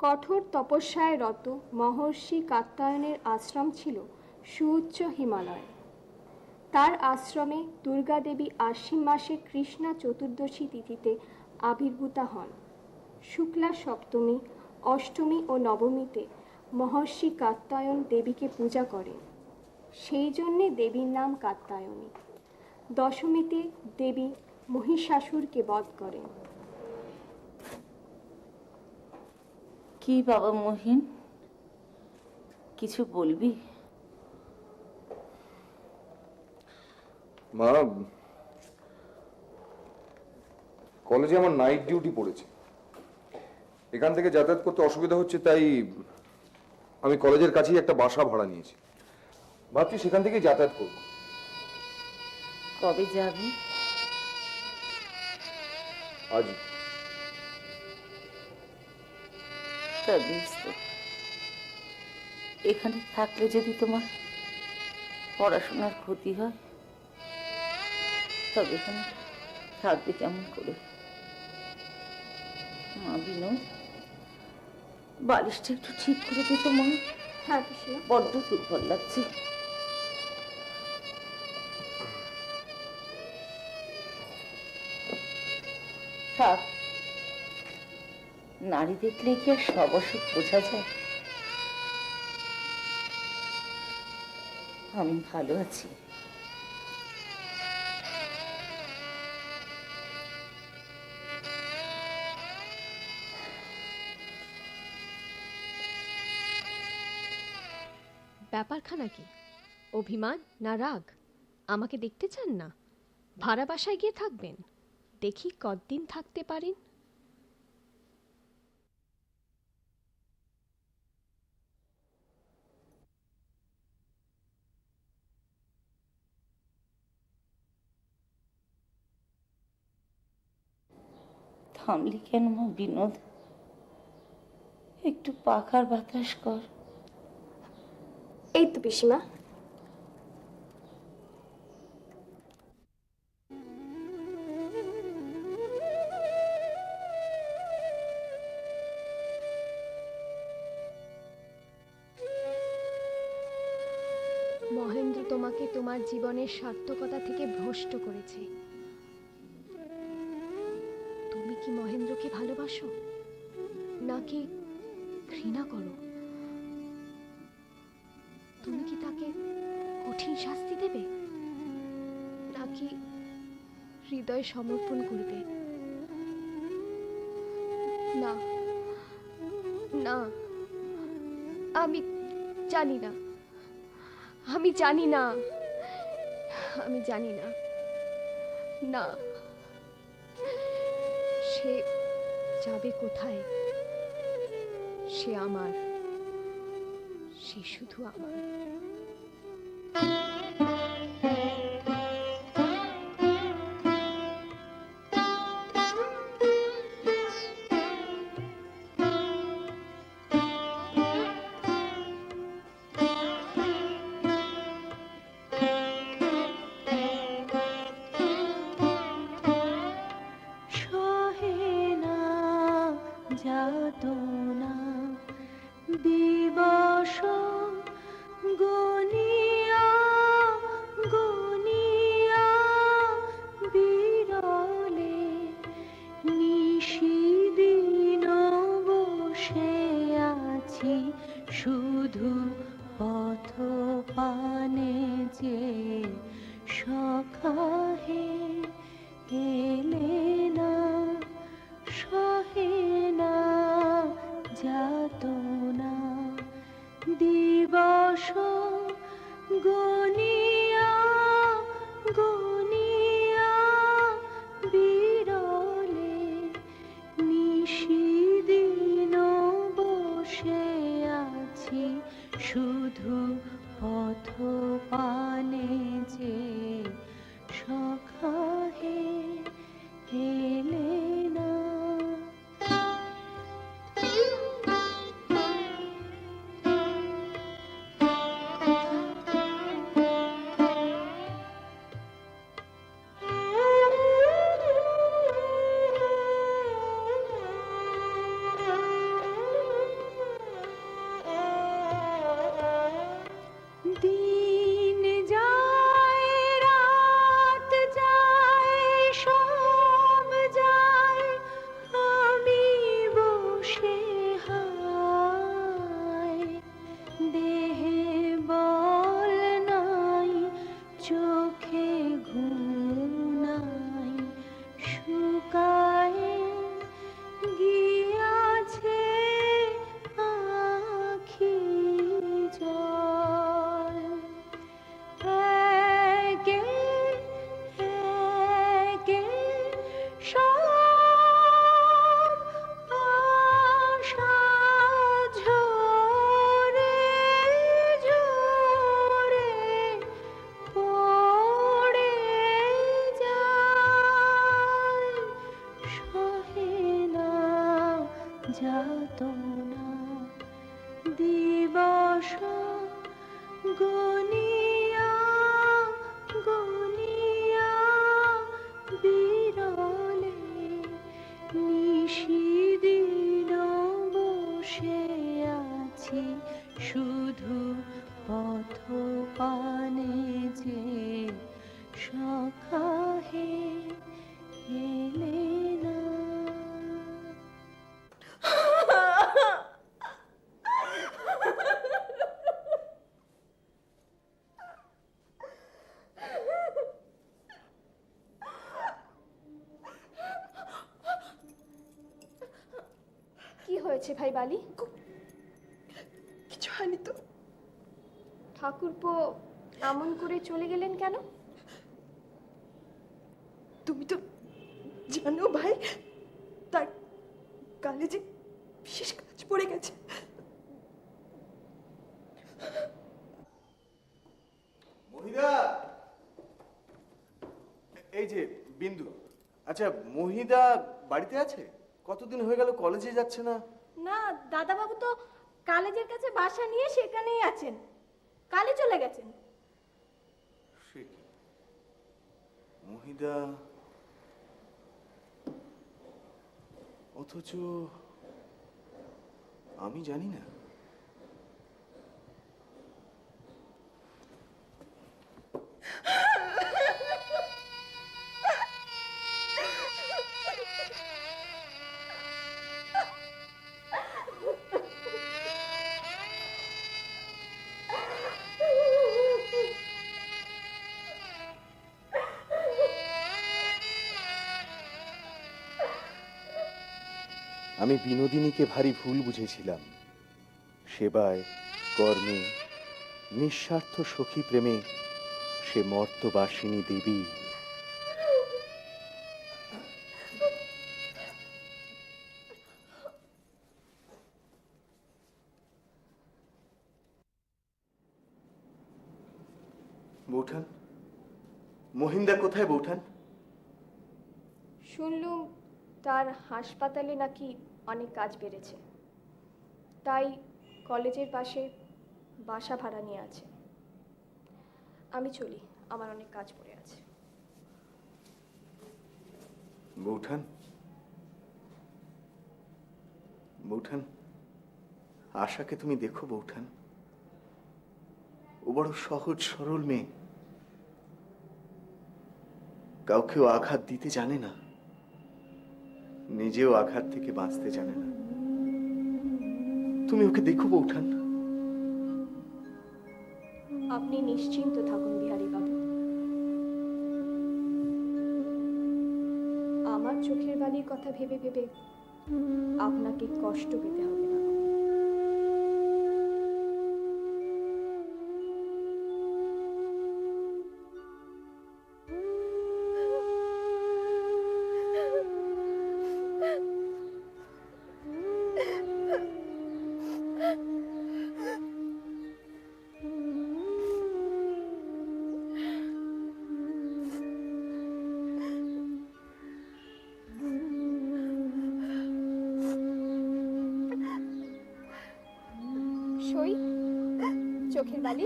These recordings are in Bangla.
কঠোর তপস্যায় রত মহর্ষি কাত্যায়নের আশ্রম ছিল সুউচ্চ হিমালয়ে। তার আশ্রমে দুর্গা দেবী আশ্বিন মাসে কৃষ্ণা চতুর্দশী তিথিতে আবির্ভূতা হন। শুক্লা সপ্তমী, অষ্টমী ও নবমীতে মহর্ষি কাত্যায়ন দেবীকে পূজা করেন, সেই জন্যে দেবীর নাম কাত্যায়নী। দশমীতে দেবী মহিষাসুরকে বধ করেন। কি বাবা মহিন, কিছু বলবি? মা, কলেজে আমার নাইট ডিউটি পড়েছে, এখান থেকে যাতায়াত করতে অসুবিধা হচ্ছে, তাই আমি কলেজের কাছেই একটা বাসা ভাড়া নিয়েছি। ভাবছি সেখান থেকেই যাতায়াত করব। কবে যাবি? আজ। এখানে থাকলে যদি তোমার পড়াশোনার ক্ষতি হয়, তবে এখানে থাকবে কেমন করে? মা বিনোদ, বালিশটা একটু ঠিক করে দিত মা। হ্যাঁ পিসিমা। বড্ড দুর্বল লাগছে। থাক, নারী দেখলে কি আর সব অসুখ বোঝা যায়? আমি ভালো আছি। ব্যাপারখানা কি? অভিমান না রাগ? আমাকে দেখতে চান না? ভাড়া বাসায় গিয়ে থাকবেন, দেখি কতদিন থাকতে পারেন। থামলি কেন মা বিনোদ? একটু পাখার বাতাস কর। এই তো পিসিমা। মহেন্দ্র তোমাকে তোমার জীবনের সার্থকতা থেকে ভ্রষ্ট করেছে। তুমি কি মহেন্দ্রকে ভালোবাসো নাকি ঘৃণা করো? তুমি কি তাকে কঠিন শাস্তি দেবে নাকি হৃদয় সমর্পণ করবে? না না, আমি জানি না, আমি জানি না, আমি জানি না। না, সে যাবে কোথায়? সে আমার, সে শুধু আমার। শুধু পথ পানে যে সখাহে এলে না, সহে না যাতনা দিবস গনিয়া গনিয়া বিরলে নিশিদিন বসে আছি শুধু পথ পানে যে সখাহে এলে না। না দিবস গনিয়া গনিয়া বিরলে নিশিদিন বসে আছি শুধু পথ পানে যে সখা হে এলে না। কি হয়েছে ভাই বালি? কিছু হয়নি তো। ঠাকুরপো এমন করে চলে গেলেন কেন? তুমি তো জানো ভাই, তার কালে যে বিশেষ কাজ পড়ে গেছে। মহিদা, এই যে বিন্দু। আচ্ছা, মহিদা বাড়িতে আছে? কতদিন হয়ে গেল কলেজে যাচ্ছে না? না, দাদাবাবু তো কলেজের কাছে বাসা নিয়ে সেখানেই আছেন, কালে চলে গেছেন। সে কি, মহিদা অথচ আমি জানি না। আমি বিনোদিনীকে ভারী ভুল বুঝেছিলাম। সেবায়, কর্মে, নিঃস্বার্থ সখী প্রেমে সে মর্তবাসিনী দেবী। বৌঠান, মহিন্দা কোথায় বৌঠান? শুনলুম তার হাসপাতালে নাকি অনেক কাজ বেড়েছে, তাই কলেজের পাশে বাসা ভাড়া নিয়ে আছে। আমি চলি, আমার অনেক কাজ পড়ে আছে। বৌঠান, বৌঠান, আশাকে তুমি দেখো বৌঠান। ও বড় সহজ সরল মেয়ে, কাউকেও আঘাত দিতে জানে না, নিজেও আঘাত থেকে বাঁচতে জানে না। তুমি ওকে দেখো বৌঠান। আপনি নিশ্চিন্ত থাকুন বিহারী বাবু, আমার চোখের বালির কথা ভেবে ভেবে আপনাকে কষ্ট পেতে হবে না। সই চোখের বালি।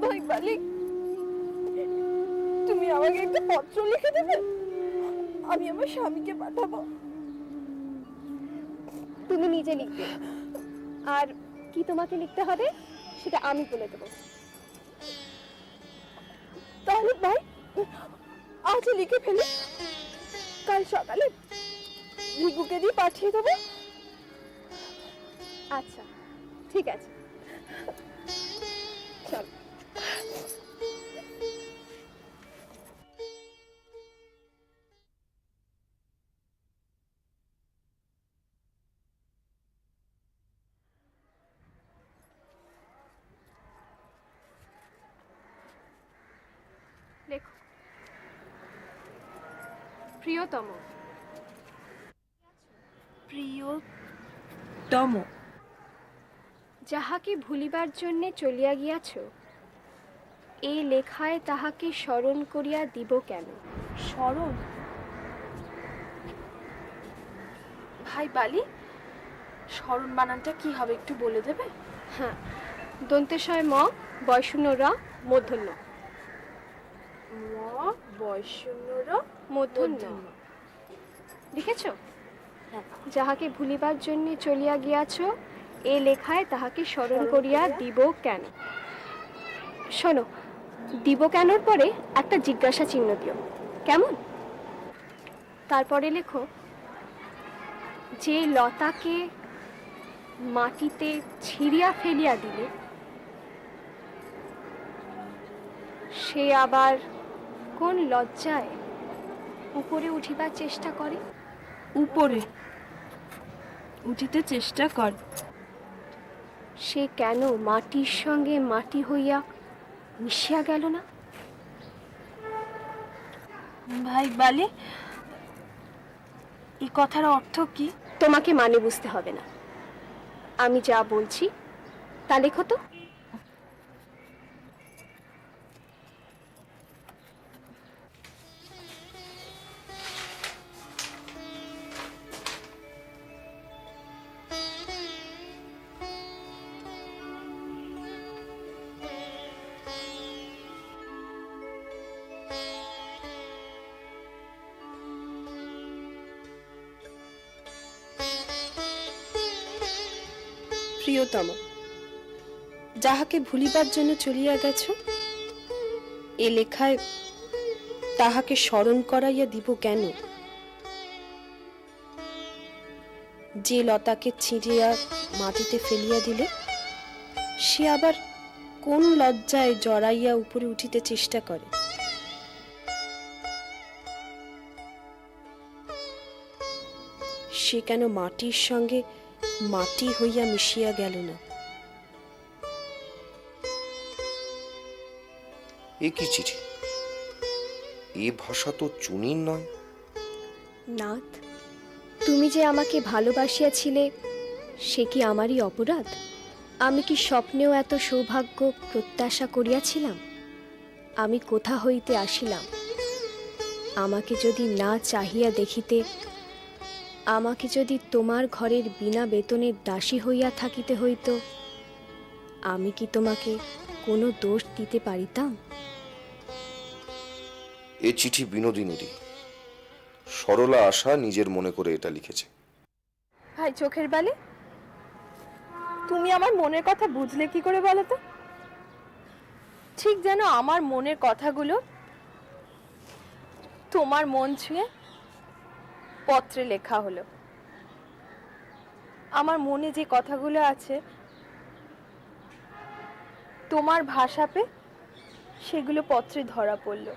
ভাই বালি, তুমি আমাকে একটা পত্র লিখে দেবে, আমি আমার স্বামীকে পাঠাবো। তুমি নিজে লিখবে, আর কি তোমাকে লিখতে হবে সেটা আমি বলে দেবো। তাহলে ভাই আজ লিখে ফেলি, কাল সকালে ভিগুকে দিয়ে পাঠিয়ে দেবো। আচ্ছা, ঠিক আছে, চল। লেখো, প্রিয়তম। প্রিয়তম। যাহাকে ভুলিবার জন্যে চলিয়া গিয়াছ, এই লেখায় তাহাকে স্মরণ করিয়া দিব কেন? স্মরণ? ভাই বালি, স্মরণ বানানটা কি হবে একটু বলে দেবে? হ্যাঁ, দন্তেশয় ম, বয়শূন্য র, মূর্ধন্য। ম বয়শূন্য র মূর্ধন্য লিখেছ? যাহাকে ভুলিবার জন্য চলিয়া গিয়াছ, এ লেখায় তাহাকে স্মরণ করিয়া দিব কেন? শোনো, দিব কেনর পরে একটা জিজ্ঞাসা চিহ্ন দিও, কেমন? তারপরে লেখো, যে লতাকে মাটিতে ছিঁড়িয়া ফেলিয়া দিলে সে আবার কোন লজ্জায় উপরে উঠিবার চেষ্টা করে? উপরে উঠিতে চেষ্টা কর। সে কেন মাটির সঙ্গে মাটি হইয়া মিশিয়া গেল না? ভাই বালি, এই কথার অর্থ কি? তোমাকে মানে বুঝতে হবে না, আমি যা বলছি তা লেখো তো। প্রিয়তম, যাহাকে ভুলিবার জন্য চলিয়া গেছ, এ লেখায় তাহাকে স্মরণ করাইয়া দিব কেন? যে লতাকে ছিঁড়িয়া মাটিতে ফেলিয়া দিলে সে আবার কোন লজ্জায় জড়াইয়া উপরে উঠিতে চেষ্টা করে? সে কেন মাটির সঙ্গে মাটি হইয়া মিশিয়া গেল না? এ কি চিঠি? এ ভাষা তো চুনির নয়। নাথ, তুমি যে আমাকে ভালোবাসিয়াছিলে সে কি আমারই অপরাধ? আমি কি স্বপ্নেও এত সৌভাগ্য প্রত্যাশা করিয়াছিলাম? আমি কোথা হইতে আসিলাম? আমাকে যদি না চাহিয়া দেখিতে, আমাকে যদি তোমার ঘরের বিনা বেতনের দাসী হইয়া থাকিতে হইত, আমি কি তোমাকে কোনো দোষ দিতে পারিতাম? এ চিঠি বিনোদিনীরই। সরলা আশা নিজের মনে করে এটা লিখেছে। ভাই চোখের বালি, তুমি আমার মনের কথা বুঝলে কি করে বলো তো? ঠিক যেন আমার মনের কথাগুলো তোমার মন ছুঁয়ে পত্রে লেখা হলো। আমার মনে যে কথাগুলো আছে তোমার ভাষা পে সেগুলো পত্রে ধরা পড়লো।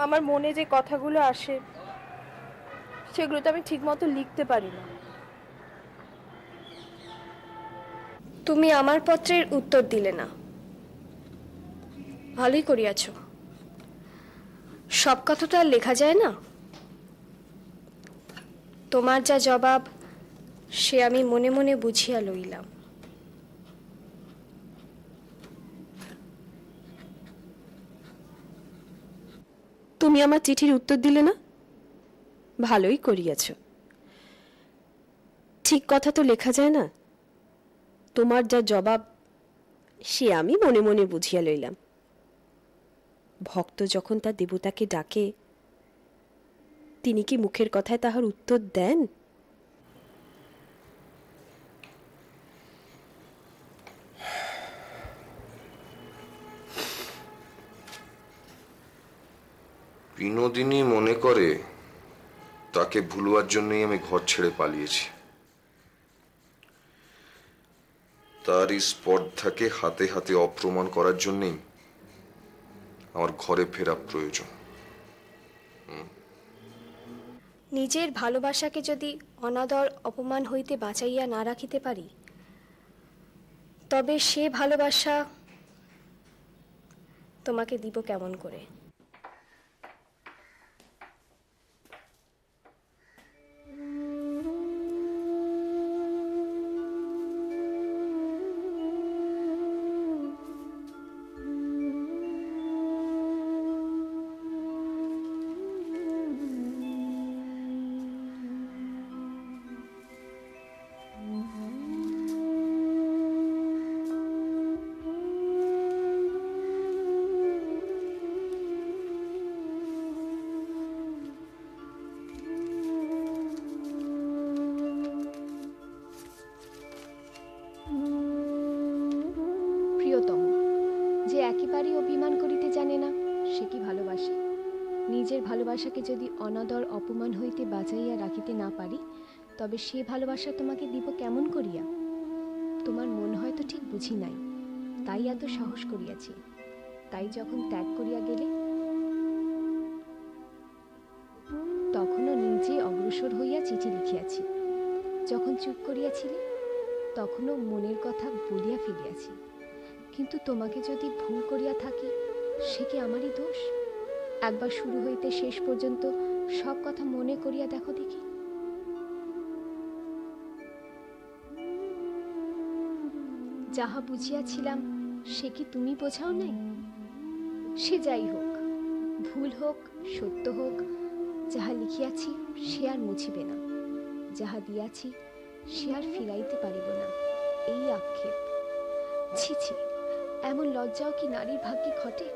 আমার মনে যে কথাগুলো আসে সেগুলো তো আমি ঠিক মতো লিখতে পারি না। তুমি আমার পত্রের উত্তর দিলে না, ভালোই করিয়াছ। সব কথা তো আর লেখা যায় না। তোমার যা জবাব সে আমি মনে মনে বুঝিয়া লইলাম। তুমি আমার চিঠির উত্তর দিলে না, ভালোই করিয়াছ। ঠিক কথা তো লেখা যায় না। তোমার যা জবাব সে আমি মনে মনে বুঝিয়া লইলাম। ভক্ত যখন তার দেবতাকে ডাকে, তিনি কি মুখের কথায় তাহার উত্তর দেন? বিনোদিনী মনে করে তাকে ভুলবার জন্যই আমি ঘর ছেড়ে পালিয়েছি। তার এই স্পর্ধাকে হাতে হাতে অপ্রমাণ করার জন্যই আমার ঘরে ফেরা প্রয়োজন। নিজের ভালোবাসাকে যদি অনাদর অপমান হইতে বাঁচাইয়া না রাখিতে পারি, তবে সে ভালোবাসা তোমাকে দিব কেমন করে? একেবারেই অভিমান করিতে জানে না, সে কি ভালোবাসে? নিজের ভালোবাসাকে যদি অনাদর অপমান হইতে বাঁচাইয়া রাখিতে না পারি, তবে সে ভালোবাসা তোমাকে দিব কেমন করিয়া? তোমার মন হয়তো ঠিক বুঝি নাই, তাই এত সাহস করিয়াছি। তাই যখন ত্যাগ করিয়া গেলে, তখনও নিজে অগ্রসর হইয়া চিঠি লিখিয়াছি। যখন চুপ করিয়াছিলে, তখনও মনের কথা বলিয়া ফেলিয়াছি। কিন্তু তোমাকে যদি ভুল করিয়া থাকি, সে কি আমারই দোষ? একবার শুরু হইতে শেষ পর্যন্ত সব কথা মনে করিয়া দেখো দেখি। যাহা বুঝিয়াছিলাম, সে কি তুমি বোঝাও নাই? সে যাই হোক, ভুল হোক, সত্য হোক, যাহা লিখিয়াছি সে আর মুছিবে না, যাহা দিয়াছি সে আর ফিরাইতে পারিব না, এই আক্ষেপ। ছি ছি, এমন লজ্জাও কি নারীর ভাগ্যে ঘটে?